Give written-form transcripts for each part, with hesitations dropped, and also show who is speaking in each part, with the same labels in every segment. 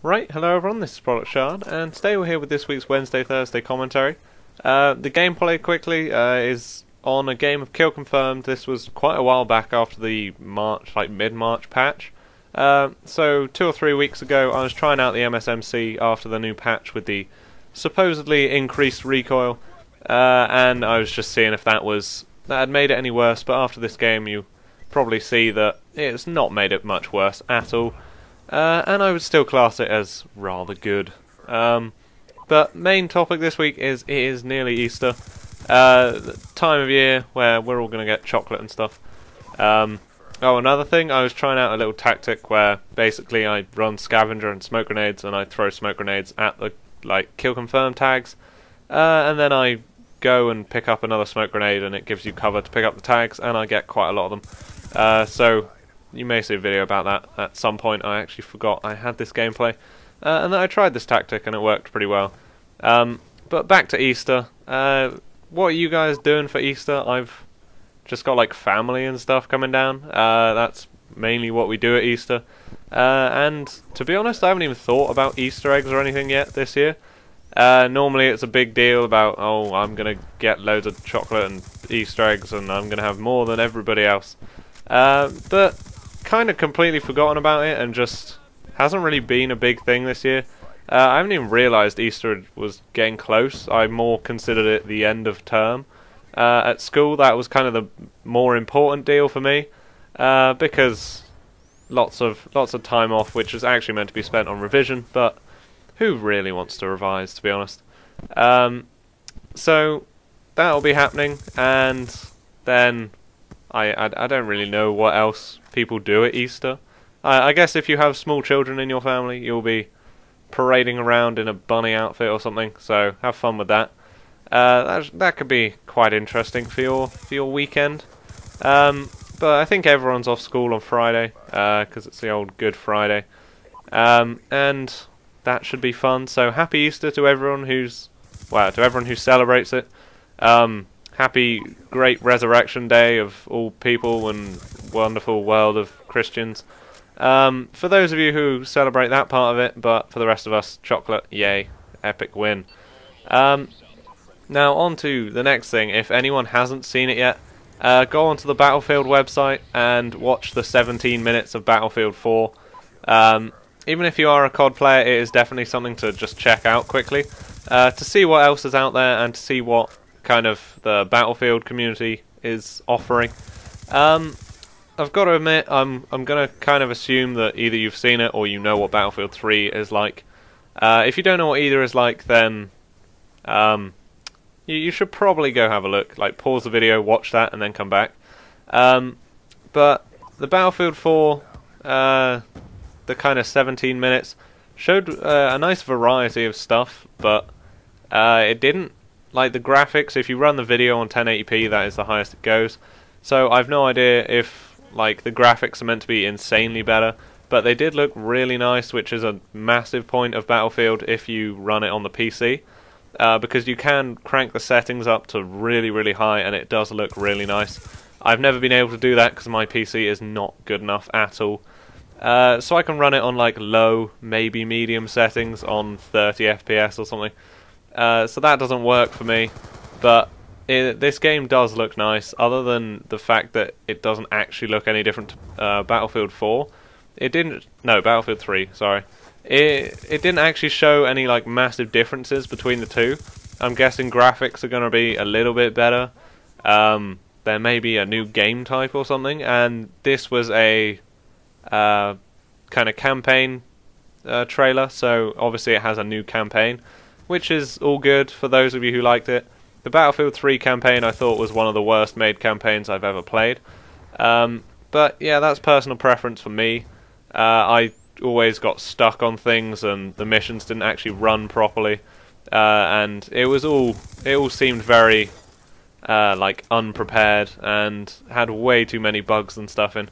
Speaker 1: Right, hello everyone, this is Product Shard, and today we're here with this week's Wednesday-Thursday commentary. The gameplay quickly is on a game of Kill Confirmed. This was quite a while back after the mid-March patch. So 2 or 3 weeks ago I was trying out the MSMC after the new patch with the supposedly increased recoil, and I was just seeing if that had made it any worse, but after this game you probably see that it's not made it much worse at all. And I would still class it as rather good. But main topic this week is it is nearly Easter. The time of year where we're all going to get chocolate and stuff. Oh, another thing, I was trying out a little tactic where basically I run scavenger and smoke grenades, and I throw smoke grenades at the kill confirm tags, and then I go and pick up another smoke grenade and it gives you cover to pick up the tags, and I get quite a lot of them. So you may see a video about that at some point. I actually forgot I had this gameplay, and then I tried this tactic and it worked pretty well. But back to Easter. What are you guys doing for Easter? I've just got family and stuff coming down. That's mainly what we do at Easter. And to be honest, I haven't even thought about Easter eggs or anything yet this year. Normally it's a big deal about, oh, I'm going to get loads of chocolate and Easter eggs and I'm going to have more than everybody else. But kind of completely forgotten about it and just hasn't really been a big thing this year. I haven't even realised Easter was getting close. I more considered it the end of term. At school that was kind of the more important deal for me, because lots of time off, which is actually meant to be spent on revision, but who really wants to revise, to be honest? So that'll be happening, and then I don't really know what else people do at Easter. I guess if you have small children in your family, you'll be parading around in a bunny outfit or something, so have fun with that. That could be quite interesting for your weekend. But I think everyone's off school on Friday, because it's the old Good Friday. And that should be fun, so happy Easter to everyone who celebrates it. Happy great resurrection day of all people and wonderful world of Christians. For those of you who celebrate that part of it, but for the rest of us, chocolate, yay, epic win. Now on to the next thing. If anyone hasn't seen it yet, go onto the Battlefield website and watch the 17 minutes of Battlefield 4. Even if you are a COD player, it is definitely something to just check out quickly, to see what else is out there and to see what kind of the Battlefield community is offering. I've got to admit, I'm going to kind of assume that either you've seen it or you know what Battlefield 3 is like. If you don't know what either is like, then you should probably go have a look. Pause the video, watch that, and then come back. But the Battlefield 4, the kind of 17 minutes, showed a nice variety of stuff, but it didn't. The graphics, if you run the video on 1080p, that is the highest it goes. So I've no idea if the graphics are meant to be insanely better, but they did look really nice, which is a massive point of Battlefield if you run it on the PC, because you can crank the settings up to really, really high and it does look really nice. I've never been able to do that because my PC is not good enough at all. So I can run it on low, maybe medium settings on 30 FPS or something. So that doesn't work for me, but this game does look nice, other than the fact that it doesn't actually look any different to Battlefield 4. Battlefield 3, sorry. It didn't actually show any massive differences between the two. I'm guessing graphics are going to be a little bit better. There may be a new game type or something, and this was a kind of campaign trailer, so obviously it has a new campaign, which is all good for those of you who liked it. The Battlefield 3 campaign I thought was one of the worst made campaigns I've ever played. But yeah, that's personal preference for me. I always got stuck on things and the missions didn't actually run properly. And it all seemed very unprepared and had way too many bugs and stuff in.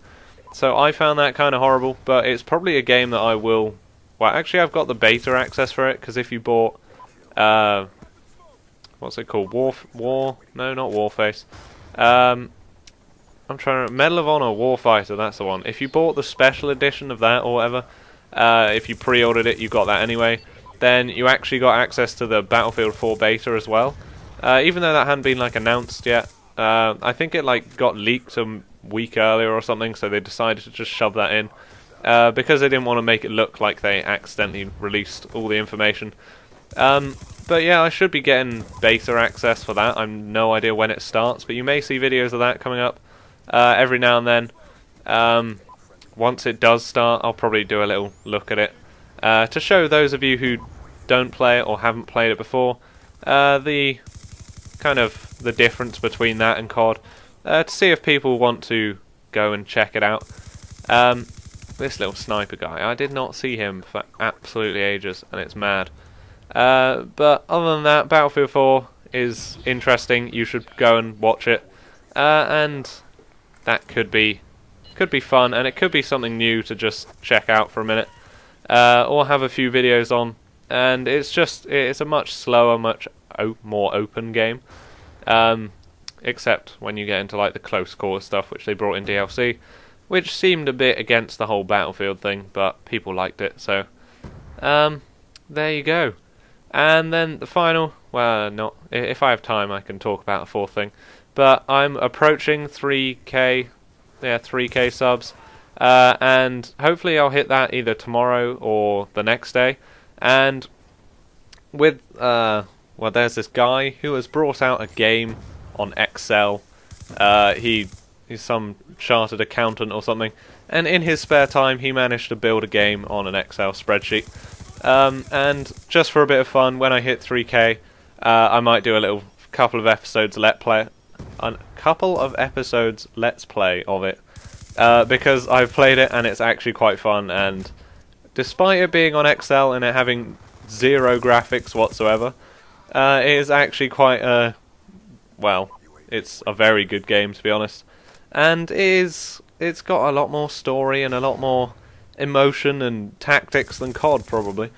Speaker 1: So I found that kind of horrible, but it's probably a game that I will... Well, actually I've got the beta access for it, because if you bought... what's it called? No, not Warface. I'm trying to... Medal of Honor Warfighter, that's the one. If you bought the special edition of that or whatever, If you pre-ordered it, you got that anyway. Then you actually got access to the Battlefield 4 beta as well. Even though that hadn't been like announced yet, I think it like got leaked a week earlier or something, so they decided to just shove that in because they didn't want to make it look like they accidentally released all the information. But yeah, I should be getting beta access for that. I've no idea when it starts, but you may see videos of that coming up every now and then. Once it does start, I'll probably do a little look at it to show those of you who don't play it or haven't played it before the kind of the difference between that and COD, to see if people want to go and check it out. This little sniper guy, I did not see him for absolutely ages, and it's mad. But other than that, Battlefield 4 is interesting. You should go and watch it, and that could be fun, and it could be something new to just check out for a minute, or have a few videos on. And it's a much slower, much more open game, except when you get into like the close quarter stuff, which they brought in DLC, which seemed a bit against the whole Battlefield thing, but people liked it, so there you go. And then the final, well, not if I have time I can talk about a fourth thing, but I'm approaching 3k subs, and hopefully I'll hit that either tomorrow or the next day. And with well, there's this guy who has brought out a game on Excel. He's some chartered accountant or something, and in his spare time he managed to build a game on an Excel spreadsheet. And just for a bit of fun, when I hit 3k, I might do a couple of episodes let's play of it, because I've played it and it's actually quite fun. And despite it being on Excel and it having zero graphics whatsoever, it is actually quite well, it's a very good game, to be honest. And it's got a lot more story and a lot more emotion and tactics than COD, probably.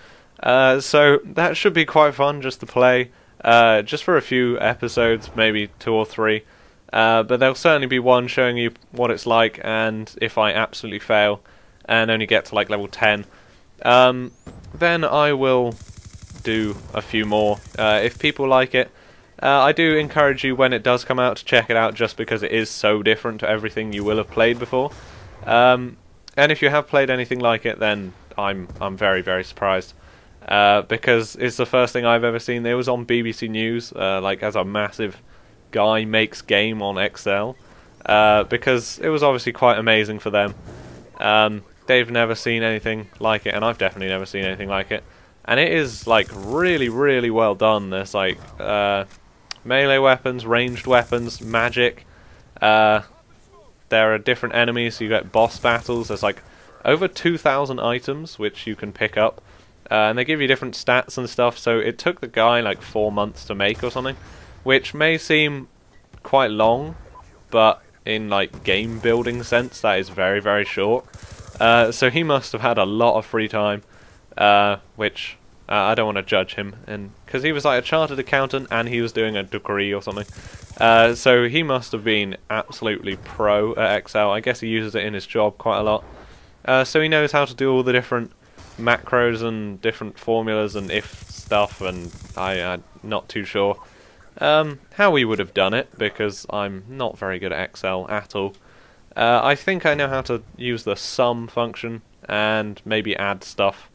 Speaker 1: So that should be quite fun just to play, just for a few episodes, maybe 2 or 3. But there'll certainly be one showing you what it's like, and if I absolutely fail and only get to like level 10, then I will do a few more. If people like it, I do encourage you when it does come out to check it out, just because it is so different to everything you will have played before. And if you have played anything like it, then I'm very, very surprised, because it's the first thing I've ever seen. It was on BBC News, like as a massive guy makes game on Excel, because it was obviously quite amazing for them. They've never seen anything like it, and I've definitely never seen anything like it. And it is like really, really well done. There's like melee weapons, ranged weapons, magic. There are different enemies, so you get boss battles. There's like over 2,000 items which you can pick up, and they give you different stats and stuff. So it took the guy like 4 months to make or something, which may seem quite long, but in like game building sense that is very, very short. So he must have had a lot of free time, which I don't want to judge him, and because he was like a chartered accountant and he was doing a degree or something. So he must have been absolutely pro at Excel. I guess he uses it in his job quite a lot. So he knows how to do all the different macros and different formulas and if stuff, and I'm not too sure how we would have done it, because I'm not very good at Excel at all. I think I know how to use the sum function and maybe add stuff.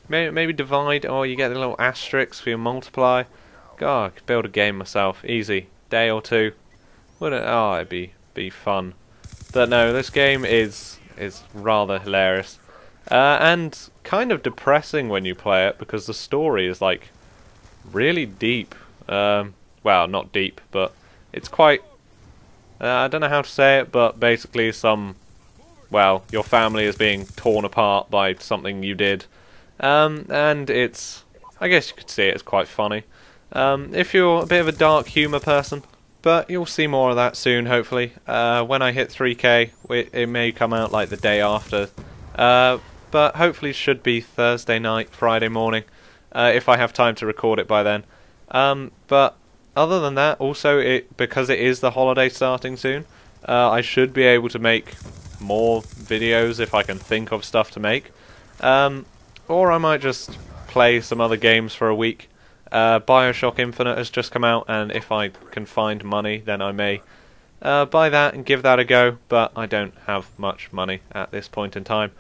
Speaker 1: Maybe divide, or you get the little asterisks for your multiply. God, I could build a game myself, easy, day or two. Wouldn't it? Oh, it'd be fun. But no, this game is rather hilarious, and kind of depressing when you play it, because the story is like really deep. Well, not deep, but it's quite. I don't know how to say it, but basically well, your family is being torn apart by something you did, and it's. I guess you could see it's quite funny. If you're a bit of a dark humour person, but you'll see more of that soon, hopefully. When I hit 3k, it may come out like the day after, but hopefully it should be Thursday night, Friday morning, if I have time to record it by then. But other than that, also, because it is the holiday starting soon, I should be able to make more videos if I can think of stuff to make. Or I might just play some other games for a week. Bioshock Infinite has just come out, and if I can find money, then I may buy that and give that a go, but I don't have much money at this point in time.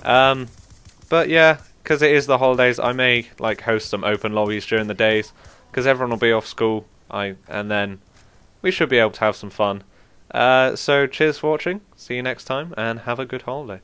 Speaker 1: But yeah, because it is the holidays, I may like host some open lobbies during the days, because everyone will be off school, and then we should be able to have some fun. So cheers for watching, see you next time, and have a good holiday.